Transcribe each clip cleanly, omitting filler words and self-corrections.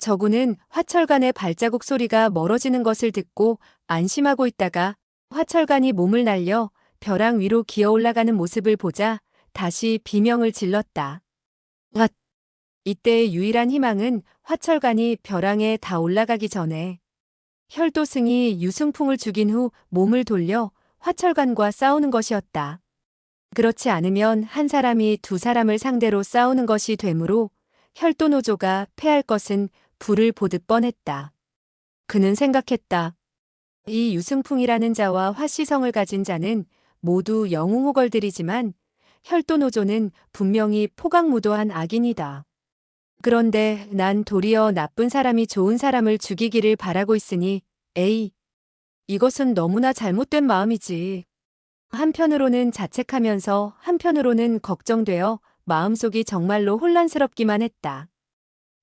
저구는 화철간의 발자국 소리가 멀어지는 것을 듣고 안심하고 있다가 화철간이 몸을 날려 벼랑 위로 기어 올라가는 모습을 보자 다시 비명을 질렀다. 왓! 이때의 유일한 희망은 화철간이 벼랑에 다 올라가기 전에 혈도승이 유승풍을 죽인 후 몸을 돌려 화철간과 싸우는 것이었다. 그렇지 않으면 한 사람이 두 사람을 상대로 싸우는 것이 되므로 혈도노조가 패할 것은 불을 보듯 뻔했다. 그는 생각했다. 이 유승풍이라는 자와 화씨성을 가진 자는 모두 영웅호걸들이지만 혈도노조는 분명히 포각무도한 악인이다. 그런데 난 도리어 나쁜 사람이 좋은 사람을 죽이기를 바라고 있으니 에이, 이것은 너무나 잘못된 마음이지. 한편으로는 자책하면서 한편으로는 걱정되어 마음속이 정말로 혼란스럽기만 했다.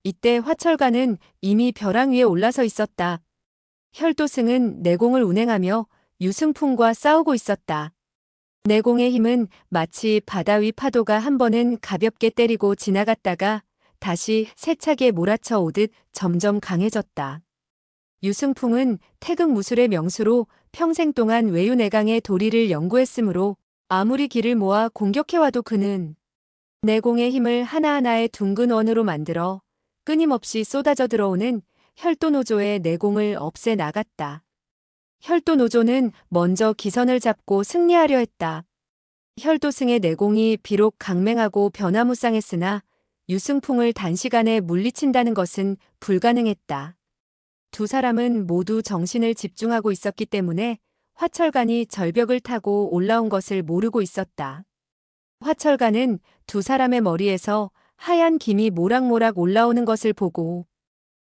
이때 화철간은 이미 벼랑 위에 올라서 있었다. 혈도승은 내공을 운행하며 유승풍과 싸우고 있었다. 내공의 힘은 마치 바다 위 파도가 한 번은 가볍게 때리고 지나갔다가 다시 세차게 몰아쳐 오듯 점점 강해졌다. 유승풍은 태극무술의 명수로 평생 동안 외유내강의 도리를 연구했으므로 아무리 기를 모아 공격해와도 그는 내공의 힘을 하나하나의 둥근 원으로 만들어 끊임없이 쏟아져 들어오는 혈도노조의 내공을 없애 나갔다. 혈도노조는 먼저 기선을 잡고 승리하려 했다. 혈도승의 내공이 비록 강맹하고 변화무쌍했으나 유승풍을 단시간에 물리친다는 것은 불가능했다. 두 사람은 모두 정신을 집중하고 있었기 때문에 화철간이 절벽을 타고 올라온 것을 모르고 있었다. 화철간은 두 사람의 머리에서 하얀 김이 모락모락 올라오는 것을 보고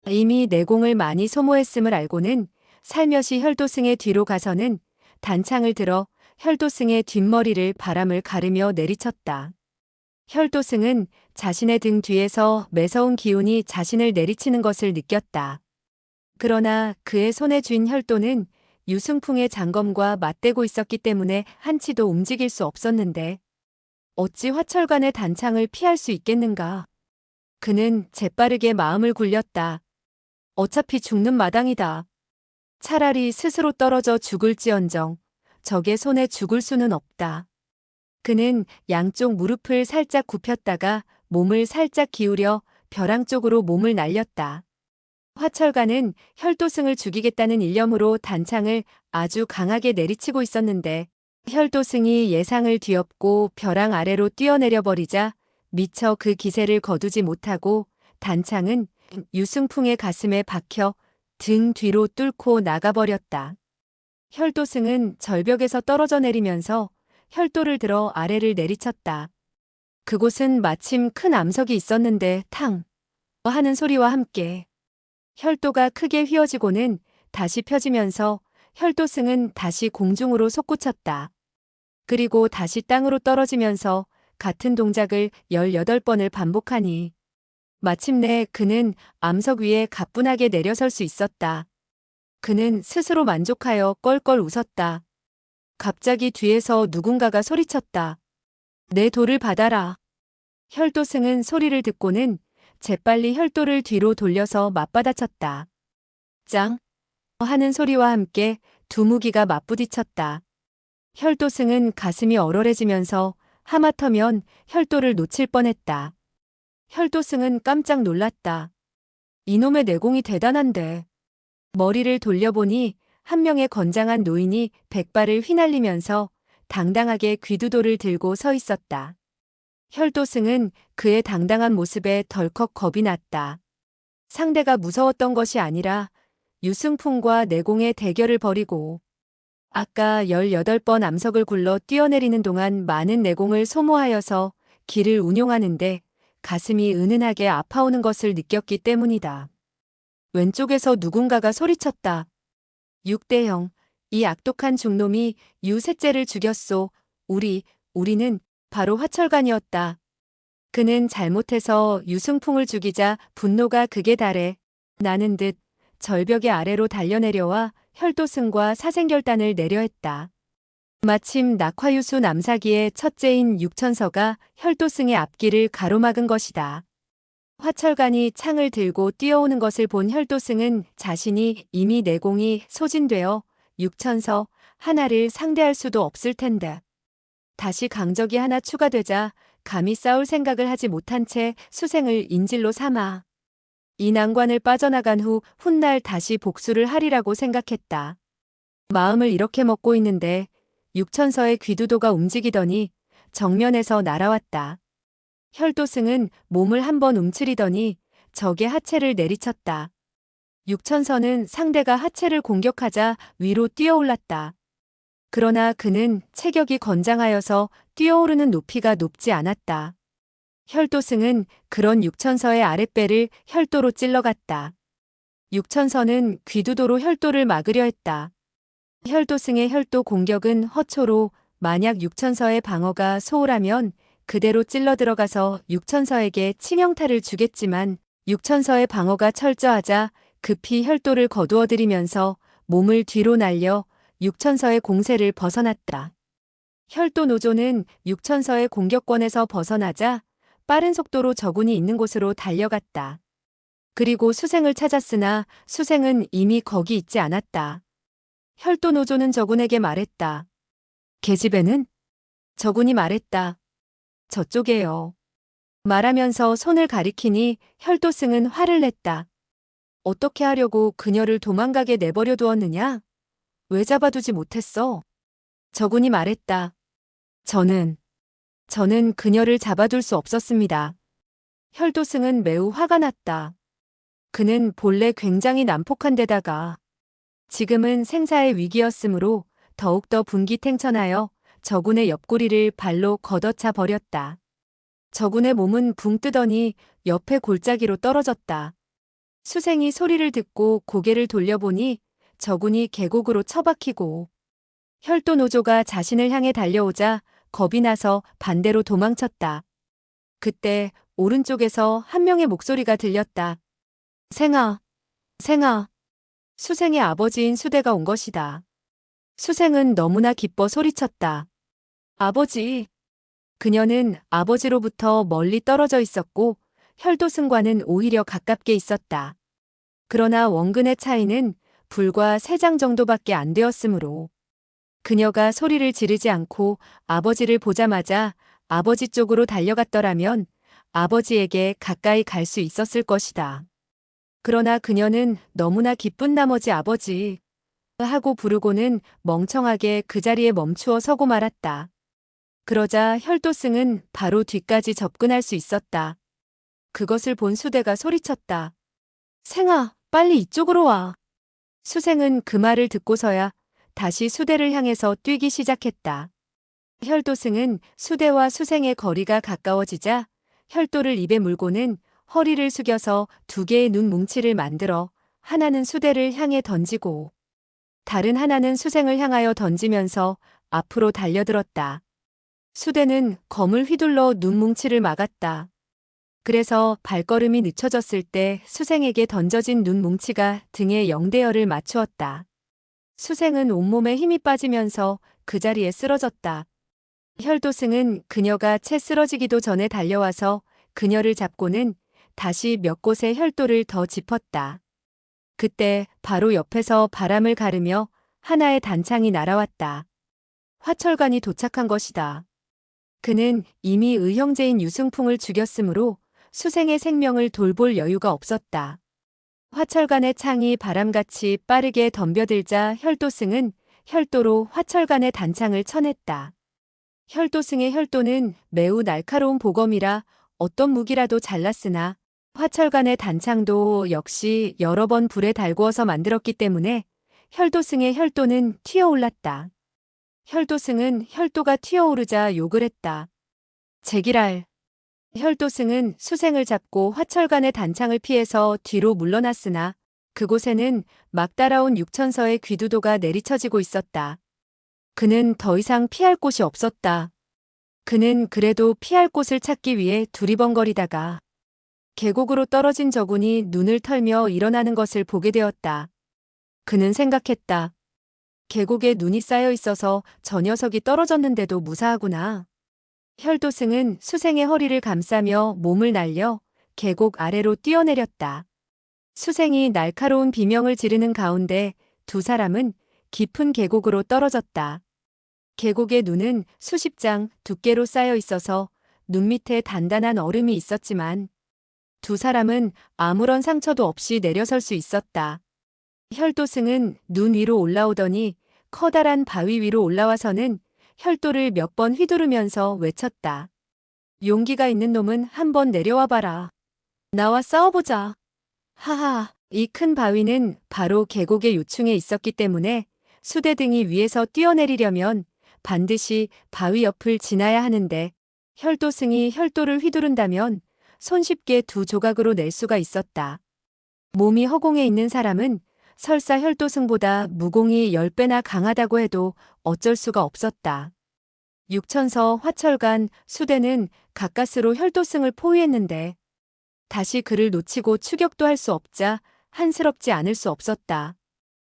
이미 내공을 많이 소모했음을 알고는 살며시 혈도승의 뒤로 가서는 단창을 들어 혈도승의 뒷머리를 바람을 가르며 내리쳤다. 혈도승은 자신의 등 뒤에서 매서운 기운이 자신을 내리치는 것을 느꼈다. 그러나 그의 손에 쥔 혈도는 유승풍의 장검과 맞대고 있었기 때문에 한치도 움직일 수 없었는데 어찌 화철간의 단창을 피할 수 있겠는가. 그는 재빠르게 마음을 굴렸다. 어차피 죽는 마당이다. 차라리 스스로 떨어져 죽을지언정 적의 손에 죽을 수는 없다. 그는 양쪽 무릎을 살짝 굽혔다가 몸을 살짝 기울여 벼랑 쪽으로 몸을 날렸다. 화철간은 혈도승을 죽이겠다는 일념으로 단창을 아주 강하게 내리치고 있었는데 혈도승이 예상을 뒤엎고 벼랑 아래로 뛰어내려 버리자 미처 그 기세를 거두지 못하고 단창은 유승풍의 가슴에 박혀 등 뒤로 뚫고 나가버렸다. 혈도승은 절벽에서 떨어져 내리면서 혈도를 들어 아래를 내리쳤다. 그곳은 마침 큰 암석이 있었는데 탕 하는 소리와 함께 혈도가 크게 휘어지고는 다시 펴지면서 혈도승은 다시 공중으로 솟구쳤다. 그리고 다시 땅으로 떨어지면서 같은 동작을 18번을 반복하니 마침내 그는 암석 위에 가뿐하게 내려설 수 있었다. 그는 스스로 만족하여 껄껄 웃었다. 갑자기 뒤에서 누군가가 소리쳤다. 내 돌을 받아라. 혈도승은 소리를 듣고는 재빨리 혈도를 뒤로 돌려서 맞받아쳤다. 짱! 하는 소리와 함께 두 무기가 맞부딪혔다. 혈도승은 가슴이 얼얼해지면서 하마터면 혈도를 놓칠 뻔했다. 혈도승은 깜짝 놀랐다. 이놈의 내공이 대단한데. 머리를 돌려보니 한 명의 건장한 노인이 백발을 휘날리면서 당당하게 귀두돌을 들고 서 있었다. 혈도승은 그의 당당한 모습에 덜컥 겁이 났다. 상대가 무서웠던 것이 아니라 유승풍과 내공의 대결을 벌이고 아까 18번 암석을 굴러 뛰어내리는 동안 많은 내공을 소모하여서 길을 운용하는데 가슴이 은은하게 아파오는 것을 느꼈기 때문이다. 왼쪽에서 누군가가 소리쳤다. 6대형, 이 악독한 중놈이 유셋째를 죽였소. 우리는 바로 화철간이었다. 그는 잘못해서 유승풍을 죽이자 분노가 극에 달해 나는 듯 절벽의 아래로 달려내려와 혈도승과 사생결단을 내려했다. 마침 낙화유수 남사기의 첫째인 육천서가 혈도승의 앞길을 가로막은 것이다. 화철간이 창을 들고 뛰어오는 것을 본 혈도승은 자신이 이미 내공이 소진되어 육천서 하나를 상대할 수도 없을 텐데 다시 강적이 하나 추가되자 감히 싸울 생각을 하지 못한 채 수생을 인질로 삼아 이 난관을 빠져나간 후 훗날 다시 복수를 하리라고 생각했다. 마음을 이렇게 먹고 있는데 육천서의 귀두도가 움직이더니 정면에서 날아왔다. 혈도승은 몸을 한번 움츠리더니 적의 하체를 내리쳤다. 육천서는 상대가 하체를 공격하자 위로 뛰어올랐다. 그러나 그는 체격이 건장하여서 뛰어오르는 높이가 높지 않았다. 혈도승은 그런 육천서의 아랫배를 혈도로 찔러갔다. 육천서는 귀두도로 혈도를 막으려 했다. 혈도승의 혈도 공격은 허초로 만약 육천서의 방어가 소홀하면 그대로 찔러 들어가서 육천서에게 치명타를 주겠지만 육천서의 방어가 철저하자 급히 혈도를 거두어들이면서 몸을 뒤로 날려 육천서의 공세를 벗어났다. 혈도 노조는 육천서의 공격권에서 벗어나자 빠른 속도로 적군이 있는 곳으로 달려갔다. 그리고 수생을 찾았으나 수생은 이미 거기 있지 않았다. 혈도 노조는 적군에게 말했다. 계집애는? 적군이 말했다. 저쪽에요. 말하면서 손을 가리키니 혈도승은 화를 냈다. 어떻게 하려고 그녀를 도망가게 내버려 두었느냐? 왜 잡아두지 못했어? 적군이 말했다. 저는 그녀를 잡아둘 수 없었습니다. 혈도승은 매우 화가 났다. 그는 본래 굉장히 난폭한 데다가 지금은 생사의 위기였으므로 더욱더 분기탱천하여 적군의 옆구리를 발로 걷어차 버렸다. 적군의 몸은 붕 뜨더니 옆에 골짜기로 떨어졌다. 수생이 소리를 듣고 고개를 돌려보니 적군이 계곡으로 처박히고 혈도 노조가 자신을 향해 달려오자 겁이 나서 반대로 도망쳤다. 그때 오른쪽에서 한 명의 목소리가 들렸다. 생아, 생아. 수생의 아버지인 수대가 온 것이다. 수생은 너무나 기뻐 소리쳤다. 아버지. 그녀는 아버지로부터 멀리 떨어져 있었고 혈도승과는 오히려 가깝게 있었다. 그러나 원근의 차이는 불과 3장 정도밖에 안 되었으므로 그녀가 소리를 지르지 않고 아버지를 보자마자 아버지 쪽으로 달려갔더라면 아버지에게 가까이 갈 수 있었을 것이다. 그러나 그녀는 너무나 기쁜 나머지 아버지 하고 부르고는 멍청하게 그 자리에 멈추어 서고 말았다. 그러자 혈도승은 바로 뒤까지 접근할 수 있었다. 그것을 본 수대가 소리쳤다. 생아, 빨리 이쪽으로 와. 수생은 그 말을 듣고서야 다시 수대를 향해서 뛰기 시작했다. 혈도승은 수대와 수생의 거리가 가까워지자 혈도를 입에 물고는 허리를 숙여서 2개의 눈 뭉치를 만들어 하나는 수대를 향해 던지고 다른 하나는 수생을 향하여 던지면서 앞으로 달려들었다. 수대는 검을 휘둘러 눈 뭉치를 막았다. 그래서 발걸음이 늦춰졌을 때 수생에게 던져진 눈 뭉치가 등에 영대열을 맞추었다. 수생은 온몸에 힘이 빠지면서 그 자리에 쓰러졌다. 혈도승은 그녀가 채 쓰러지기도 전에 달려와서 그녀를 잡고는 다시 몇 곳의 혈도를 더 짚었다. 그때 바로 옆에서 바람을 가르며 하나의 단창이 날아왔다. 화철간이 도착한 것이다. 그는 이미 의형제인 유승풍을 죽였으므로 수생의 생명을 돌볼 여유가 없었다. 화철간의 창이 바람같이 빠르게 덤벼들자 혈도승은 혈도로 화철간의 단창을 쳐냈다. 혈도승의 혈도는 매우 날카로운 보검이라 어떤 무기라도 잘랐으나 화철간의 단창도 역시 여러 번 불에 달구어서 만들었기 때문에 혈도승의 혈도는 튀어올랐다. 혈도승은 혈도가 튀어오르자 욕을 했다. 제기랄. 혈도승은 수생을 잡고 화철간의 단창을 피해서 뒤로 물러났으나 그곳에는 막 따라온 육천서의 귀두도가 내리쳐지고 있었다. 그는 더 이상 피할 곳이 없었다. 그는 그래도 피할 곳을 찾기 위해 두리번거리다가 계곡으로 떨어진 저군이 눈을 털며 일어나는 것을 보게 되었다. 그는 생각했다. 계곡에 눈이 쌓여 있어서 저 녀석이 떨어졌는데도 무사하구나. 혈도승은 수생의 허리를 감싸며 몸을 날려 계곡 아래로 뛰어내렸다. 수생이 날카로운 비명을 지르는 가운데 두 사람은 깊은 계곡으로 떨어졌다. 계곡의 눈은 수십 장 두께로 쌓여 있어서 눈 밑에 단단한 얼음이 있었지만 두 사람은 아무런 상처도 없이 내려설 수 있었다. 혈도승은 눈 위로 올라오더니 커다란 바위 위로 올라와서는 혈도를 몇 번 휘두르면서 외쳤다. 용기가 있는 놈은 한번 내려와 봐라. 나와 싸워보자. 하하, 이 큰 바위는 바로 계곡의 요충에 있었기 때문에 수대등이 위에서 뛰어내리려면 반드시 바위 옆을 지나야 하는데 혈도승이 혈도를 휘두른다면 손쉽게 두 조각으로 낼 수가 있었다. 몸이 허공에 있는 사람은 설사 혈도승보다 무공이 10배나 강하다고 해도 어쩔 수가 없었다. 육천서, 화철간, 수대는 가까스로 혈도승을 포위했는데 다시 그를 놓치고 추격도 할 수 없자 한스럽지 않을 수 없었다.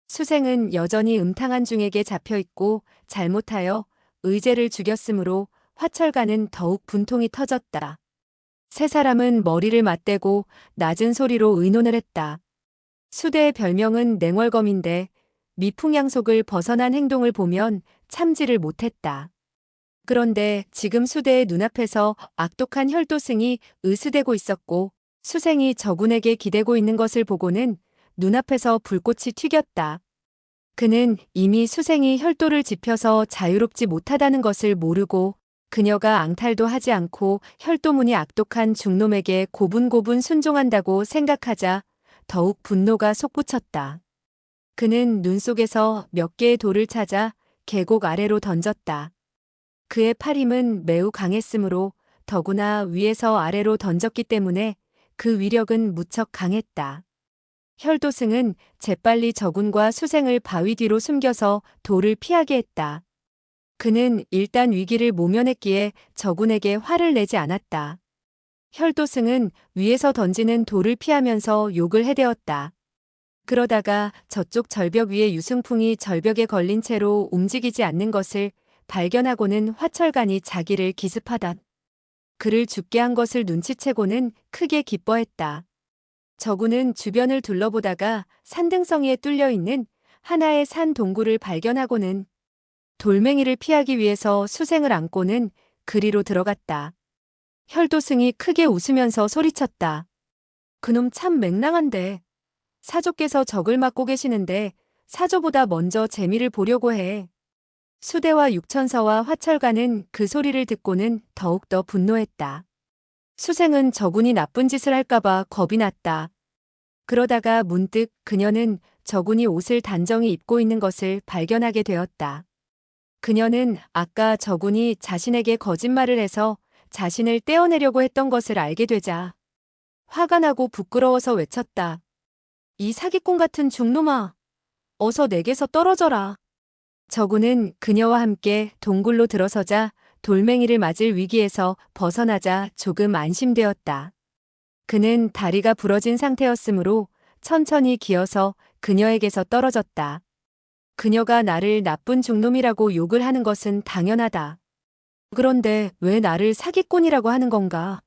수생은 여전히 음탕한 중에게 잡혀있고 잘못하여 의제를 죽였으므로 화철간은 더욱 분통이 터졌다. 세 사람은 머리를 맞대고 낮은 소리로 의논을 했다. 수대의 별명은 냉월검인데 미풍양속을 벗어난 행동을 보면 참지를 못했다. 그런데 지금 수대의 눈앞에서 악독한 혈도승이 으스대고 있었고 수생이 저군에게 기대고 있는 것을 보고는 눈앞에서 불꽃이 튀겼다. 그는 이미 수생이 혈도를 짚혀서 자유롭지 못하다는 것을 모르고 그녀가 앙탈도 하지 않고 혈도문이 악독한 중놈에게 고분고분 순종한다고 생각하자 더욱 분노가 솟구쳤다. 그는 눈 속에서 몇 개의 돌을 찾아 계곡 아래로 던졌다. 그의 팔힘은 매우 강했으므로 더구나 위에서 아래로 던졌기 때문에 그 위력은 무척 강했다. 혈도승은 재빨리 저군과 수생을 바위 뒤로 숨겨서 돌을 피하게 했다. 그는 일단 위기를 모면했기에 저군에게 화를 내지 않았다. 혈도승은 위에서 던지는 돌을 피하면서 욕을 해대었다. 그러다가 저쪽 절벽 위에 유승풍이 절벽에 걸린 채로 움직이지 않는 것을 발견하고는 화철간이 자기를 기습하다. 그를 죽게 한 것을 눈치채고는 크게 기뻐했다. 저군은 주변을 둘러보다가 산등성이에 뚫려 있는 하나의 산 동굴을 발견하고는 돌멩이를 피하기 위해서 수생을 안고는 그리로 들어갔다. 혈도승이 크게 웃으면서 소리쳤다. 그놈 참 맹랑한데. 사조께서 적을 맡고 계시는데 사조보다 먼저 재미를 보려고 해. 수대와 육천서와 화철간은 그 소리를 듣고는 더욱더 분노했다. 수생은 저군이 나쁜 짓을 할까봐 겁이 났다. 그러다가 문득 그녀는 저군이 옷을 단정히 입고 있는 것을 발견하게 되었다. 그녀는 아까 저군이 자신에게 거짓말을 해서 자신을 떼어내려고 했던 것을 알게 되자 화가 나고 부끄러워서 외쳤다. 이 사기꾼 같은 중놈아, 어서 내게서 떨어져라. 저군은 그녀와 함께 동굴로 들어서자 돌멩이를 맞을 위기에서 벗어나자 조금 안심되었다. 그는 다리가 부러진 상태였으므로 천천히 기어서 그녀에게서 떨어졌다. 그녀가 나를 나쁜 중놈이라고 욕을 하는 것은 당연하다. 그런데 왜 나를 사기꾼이라고 하는 건가?